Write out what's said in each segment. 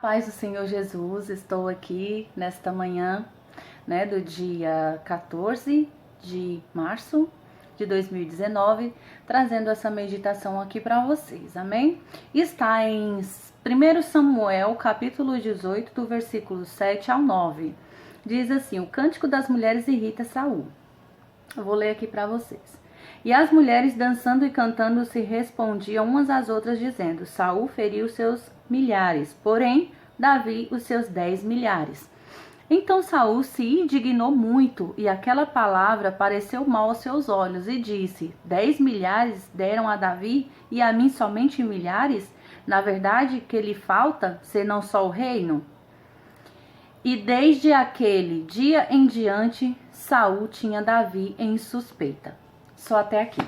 Paz do Senhor Jesus, estou aqui nesta manhã, do dia 14 de março de 2019, trazendo essa meditação aqui para vocês, amém? Está em 1 Samuel, capítulo 18, do versículo 7 ao 9. Diz assim: o cântico das mulheres irrita Saul. Eu vou ler aqui para vocês. E as mulheres dançando e cantando se respondiam umas às outras, dizendo: Saul feriu seus milhares, porém Davi os seus 10 milhares. Então Saul se indignou muito, e aquela palavra pareceu mal aos seus olhos, e disse: 10 milhares deram a Davi, e a mim somente milhares? Na verdade, que lhe falta, senão só o reino? E desde aquele dia em diante, Saul tinha Davi em suspeita. Só até aqui.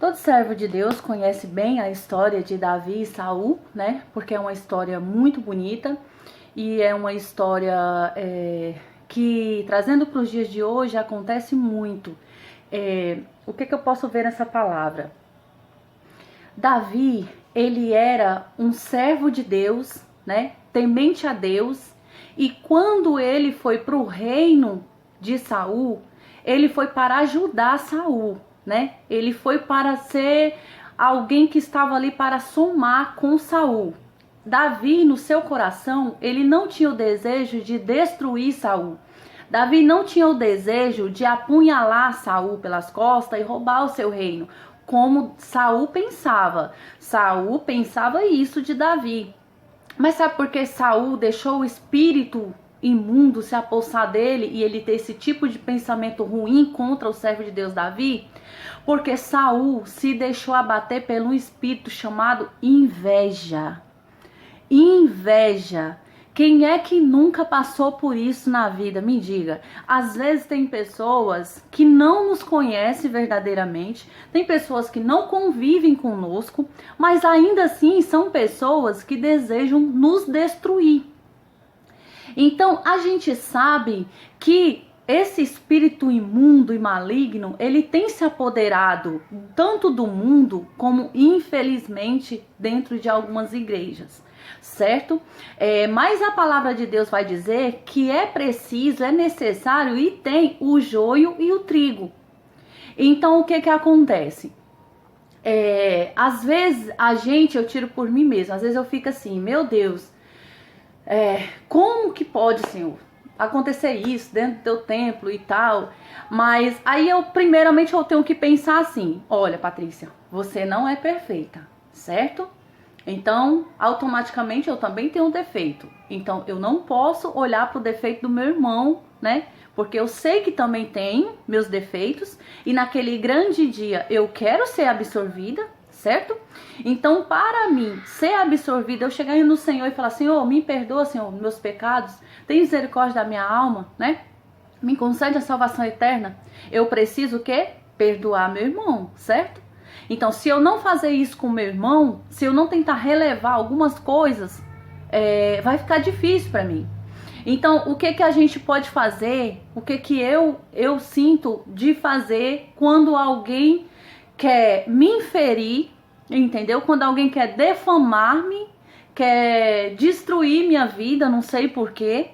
Todo servo de Deus conhece bem a história de Davi e Saul, Porque é uma história muito bonita e é uma história que, trazendo para os dias de hoje, acontece muito. O que eu posso ver nessa palavra? Davi, ele era um servo de Deus, Temente a Deus, e quando ele foi para o reino de Saul, ele foi para ajudar Saul, Ele foi para ser alguém que estava ali para somar com Saul. Davi, no seu coração, ele não tinha o desejo de destruir Saul. Davi não tinha o desejo de apunhalar Saul pelas costas e roubar o seu reino, como Saul pensava. Saul pensava isso de Davi. Mas sabe por que Saul deixou o espírito imundo se apossar dele e ele ter esse tipo de pensamento ruim contra o servo de Deus Davi? Porque Saul se deixou abater pelo espírito chamado inveja. Inveja. Quem é que nunca passou por isso na vida? Me diga. Às vezes tem pessoas que não nos conhecem verdadeiramente, tem pessoas que não convivem conosco, mas ainda assim são pessoas que desejam nos destruir. Então a gente sabe que esse espírito imundo e maligno, ele tem se apoderado tanto do mundo como, infelizmente, dentro de algumas igrejas, certo? Mas a palavra de Deus vai dizer que é preciso, é necessário e tem o joio e o trigo. Então o que acontece? Às vezes eu tiro por mim mesma, às vezes eu fico assim, meu Deus, como que pode, Senhor, acontecer isso dentro do teu templo e tal? Mas aí primeiramente eu tenho que pensar assim: olha, Patrícia, você não é perfeita, certo? Então automaticamente eu também tenho um defeito, então eu não posso olhar para o defeito do meu irmão, Porque eu sei que também tenho meus defeitos, e naquele grande dia eu quero ser absorvida, certo? Então, para mim ser absorvida, eu chegar no Senhor e falar: Senhor, me perdoa, Senhor, meus pecados, tem misericórdia da minha alma, Me concede a salvação eterna. Eu preciso o quê? Perdoar meu irmão, certo? Então, se eu não fazer isso com meu irmão, se eu não tentar relevar algumas coisas, vai ficar difícil para mim. Então, o que a gente pode fazer? O que eu sinto de fazer quando alguém quer me inferir, entendeu? Quando alguém quer defamar-me, quer destruir minha vida, não sei porquê,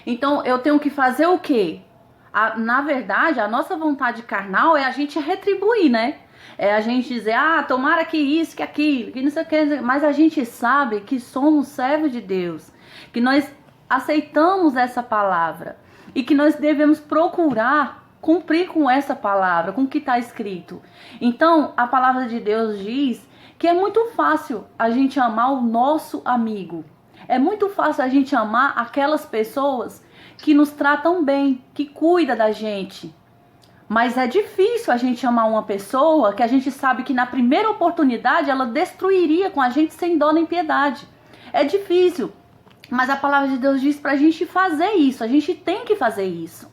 Então, eu tenho que fazer o quê? Na verdade, a nossa vontade carnal é a gente retribuir, É a gente dizer: tomara que isso, que aquilo, que não sei o que. Mas a gente sabe que somos servos de Deus, que nós aceitamos essa palavra e que nós devemos procurar cumprir com essa palavra, com o que está escrito. Então, a palavra de Deus diz que é muito fácil a gente amar o nosso amigo. É muito fácil a gente amar aquelas pessoas que nos tratam bem, que cuidam da gente. Mas é difícil a gente amar uma pessoa que a gente sabe que na primeira oportunidade ela destruiria com a gente sem dó nem piedade. É difícil, mas a palavra de Deus diz pra gente fazer isso, a gente tem que fazer isso.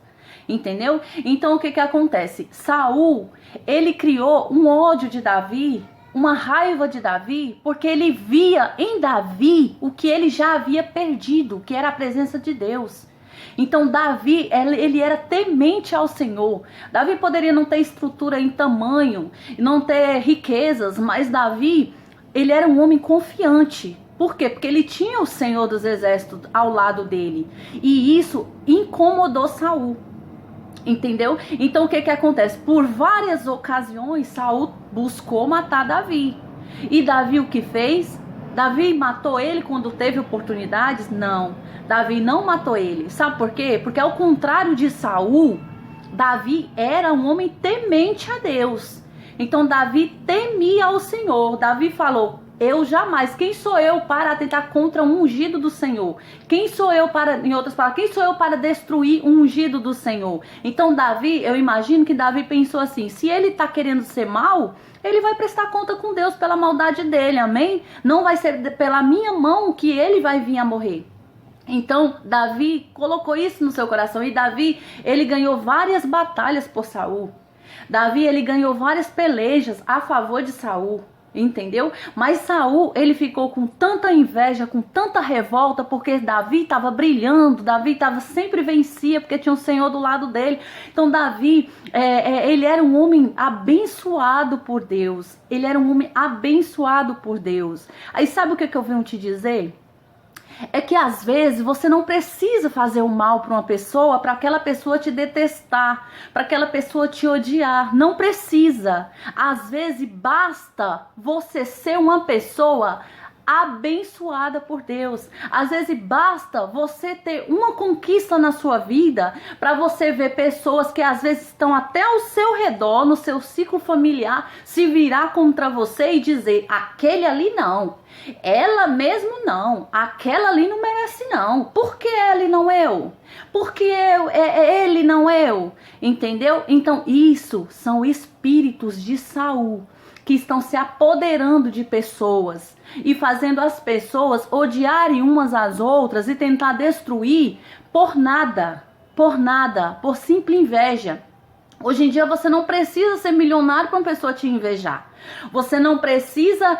Entendeu? Então o que acontece? Saul, ele criou um ódio de Davi, uma raiva de Davi, porque ele via em Davi o que ele já havia perdido, que era a presença de Deus. Então Davi, ele era temente ao Senhor. Davi poderia não ter estrutura em tamanho, não ter riquezas, mas Davi ele era um homem confiante. Por quê? Porque ele tinha o Senhor dos Exércitos ao lado dele. E isso incomodou Saul. Entendeu? Então o que que acontece? Por várias ocasiões, Saul buscou matar Davi. E Davi o que fez? Davi matou ele quando teve oportunidades? Não. Davi não matou ele. Sabe por quê? Porque ao contrário de Saul, Davi era um homem temente a Deus. Então Davi temia ao Senhor. Davi falou: eu jamais, quem sou eu para atentar contra um ungido do Senhor? Quem sou eu para, em outras palavras, quem sou eu para destruir um ungido do Senhor? Então Davi, eu imagino que Davi pensou assim: se ele está querendo ser mal, ele vai prestar conta com Deus pela maldade dele, amém? Não vai ser pela minha mão que ele vai vir a morrer. Então Davi colocou isso no seu coração, e Davi, ele ganhou várias batalhas por Saul. Davi, ele ganhou várias pelejas a favor de Saul. Entendeu? Mas Saul, ele ficou com tanta inveja, com tanta revolta, porque Davi estava brilhando, Davi estava sempre vencia, porque tinha o Senhor do lado dele. Então Davi, ele era um homem abençoado por Deus. Ele era um homem abençoado por Deus. Aí sabe o que eu venho te dizer? É que às vezes você não precisa fazer o mal para uma pessoa, para aquela pessoa te detestar, para aquela pessoa te odiar. Não precisa. Às vezes basta você ser uma pessoa abençoada por Deus. Às vezes basta você ter uma conquista na sua vida para você ver pessoas que às vezes estão até ao seu redor, no seu ciclo familiar, se virar contra você e dizer: aquele ali não, ela mesmo não, aquela ali não merece não. Por que ele não eu? Por que ele não eu? Entendeu? Então isso são espíritos de Saul que estão se apoderando de pessoas e fazendo as pessoas odiarem umas às outras e tentar destruir por nada, por simples inveja. Hoje em dia você não precisa ser milionário para uma pessoa te invejar. Você não precisa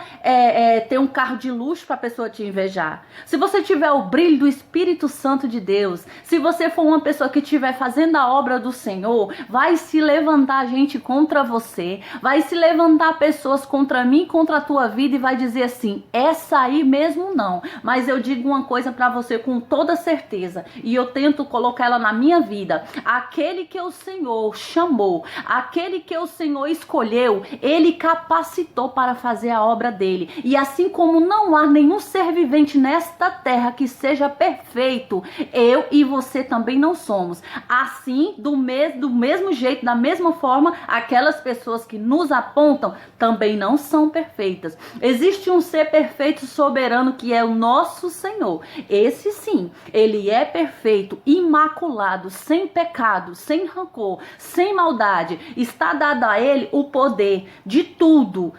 ter um carro de luxo para a pessoa te invejar. Se você tiver o brilho do Espírito Santo de Deus, se você for uma pessoa que estiver fazendo a obra do Senhor, vai se levantar gente contra você, vai se levantar pessoas contra mim, contra a tua vida, e vai dizer assim: essa aí mesmo não. Mas eu digo uma coisa para você com toda certeza, e eu tento colocar ela na minha vida: aquele que o Senhor chamou, aquele que o Senhor escolheu, ele capacitou para fazer a obra dele. E assim como não há nenhum ser vivente nesta terra que seja perfeito, eu e você também não somos. Assim, do mesmo jeito, da mesma forma, aquelas pessoas que nos apontam também não são perfeitas. Existe um ser perfeito, soberano, que é o nosso Senhor. Esse sim, ele é perfeito, imaculado, sem pecado, sem rancor, sem maldade. Está dado a ele o poder de tudo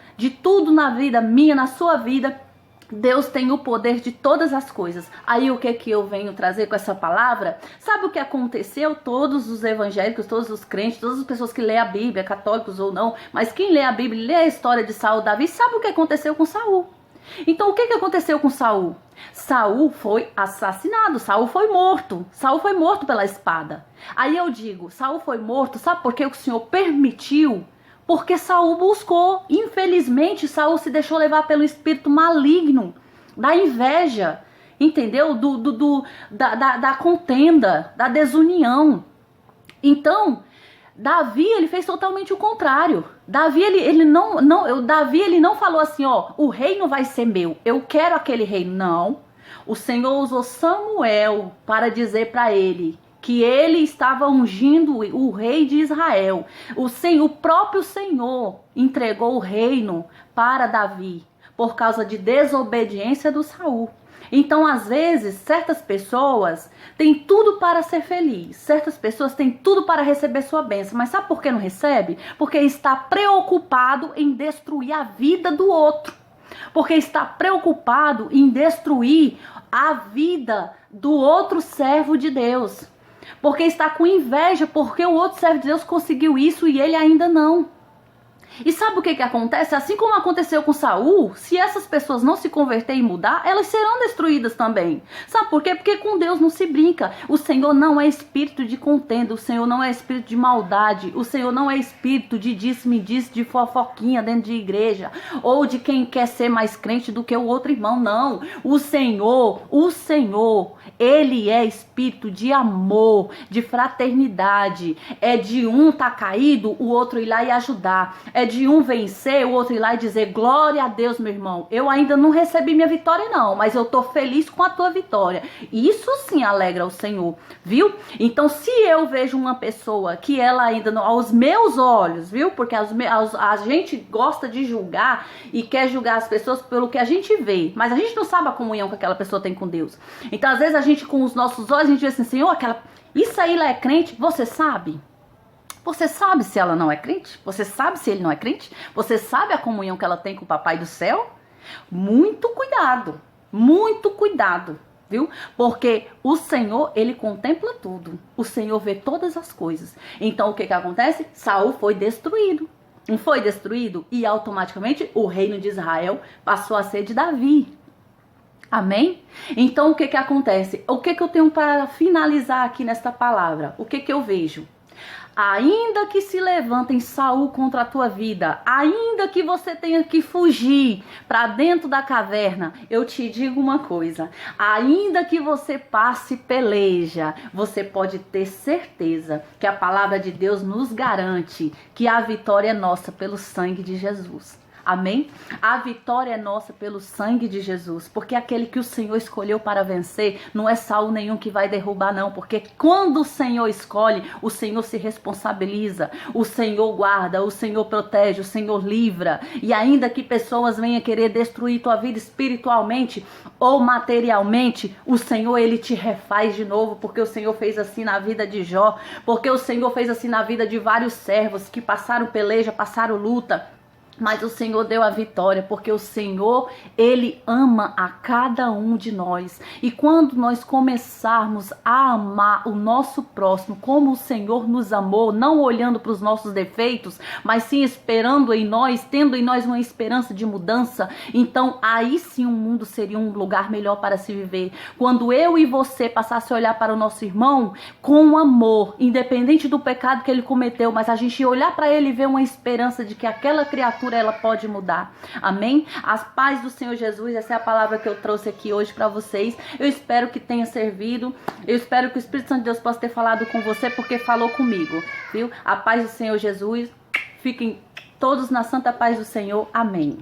na vida minha, na sua vida. Deus tem o poder de todas as coisas. Aí o que eu venho trazer com essa palavra? Sabe o que aconteceu? Todos os evangélicos, todos os crentes, todas as pessoas que lêem a Bíblia, católicos ou não, mas quem lê a Bíblia, lê a história de Saul, Davi, sabe o que aconteceu com Saul? Então o que aconteceu com Saul? Saul foi assassinado, Saul foi morto. Saul foi morto pela espada. Aí eu digo, Saul foi morto, sabe por que o Senhor permitiu? Porque Saul buscou. Infelizmente, Saul se deixou levar pelo espírito maligno da inveja, entendeu? Da contenda, da desunião. Então, Davi, ele fez totalmente o contrário. Davi, ele não falou assim: ó, o reino vai ser meu, eu quero aquele reino. Não. O Senhor usou Samuel para dizer para ele que ele estava ungindo o rei de Israel. O próprio Senhor entregou o reino para Davi por causa de desobediência do Saul. Então, às vezes, certas pessoas têm tudo para ser feliz, certas pessoas têm tudo para receber sua bênção, mas sabe por que não recebe? Porque está preocupado em destruir a vida do outro, porque está preocupado em destruir a vida do outro servo de Deus, porque está com inveja porque o outro servo de Deus conseguiu isso e ele ainda não. E sabe o que que acontece? Assim como aconteceu com Saul, se essas pessoas não se converterem e mudar, elas serão destruídas também. Sabe por quê? Porque com Deus não se brinca. O Senhor não é espírito de contenda, o Senhor não é espírito de maldade, o Senhor não é espírito de disse-me-disse, de fofoquinha dentro de igreja, ou de quem quer ser mais crente do que o outro irmão, não. O Senhor, Ele é espírito de amor, de fraternidade. É de um tá caído, o outro ir lá e ajudar. É de um vencer, o outro ir lá e dizer, glória a Deus, meu irmão. Eu ainda não recebi minha vitória não, mas eu tô feliz com a tua vitória. Isso sim alegra o Senhor, viu? Então se eu vejo uma pessoa que ela ainda, aos meus olhos, viu? Porque a gente gosta de julgar e quer julgar as pessoas pelo que a gente vê, mas a gente não sabe a comunhão que aquela pessoa tem com Deus. Então às vezes a gente com os nossos olhos, a gente diz assim, Senhor, isso aí ela é crente, você sabe? Você sabe se ela não é crente? Você sabe se ele não é crente? Você sabe a comunhão que ela tem com o Papai do céu? Muito cuidado, viu? Porque o Senhor, ele contempla tudo. O Senhor vê todas as coisas. Então o que que acontece? Saul foi destruído. Não foi destruído? E automaticamente o reino de Israel passou a ser de Davi. Amém? Então o que que acontece? O que que eu tenho para finalizar aqui nesta palavra? O que que eu vejo? Ainda que se levantem Saul contra a tua vida, ainda que você tenha que fugir para dentro da caverna, eu te digo uma coisa, ainda que você passe peleja, você pode ter certeza que a palavra de Deus nos garante que a vitória é nossa pelo sangue de Jesus. Amém? A vitória é nossa pelo sangue de Jesus, porque aquele que o Senhor escolheu para vencer, não é Saul nenhum que vai derrubar não, porque quando o Senhor escolhe, o Senhor se responsabiliza, o Senhor guarda, o Senhor protege, o Senhor livra, e ainda que pessoas venham querer destruir tua vida espiritualmente ou materialmente, o Senhor ele te refaz de novo, porque o Senhor fez assim na vida de Jó, porque o Senhor fez assim na vida de vários servos que passaram peleja, passaram luta, mas o Senhor deu a vitória, porque o Senhor, Ele ama a cada um de nós. E quando nós começarmos a amar o nosso próximo, como o Senhor nos amou, não olhando para os nossos defeitos, mas sim esperando em nós, tendo em nós uma esperança de mudança, então aí sim o mundo seria um lugar melhor para se viver. Quando eu e você passasse a olhar para o nosso irmão com amor, independente do pecado que ele cometeu, mas a gente olhar para ele e ver uma esperança de que aquela criatura ela pode mudar. Amém? As paz do Senhor Jesus, essa é a palavra que eu trouxe aqui hoje para vocês. Eu espero que tenha servido. Eu espero que o Espírito Santo de Deus possa ter falado com você, porque falou comigo, viu? A paz do Senhor Jesus. Fiquem todos na santa paz do Senhor. Amém.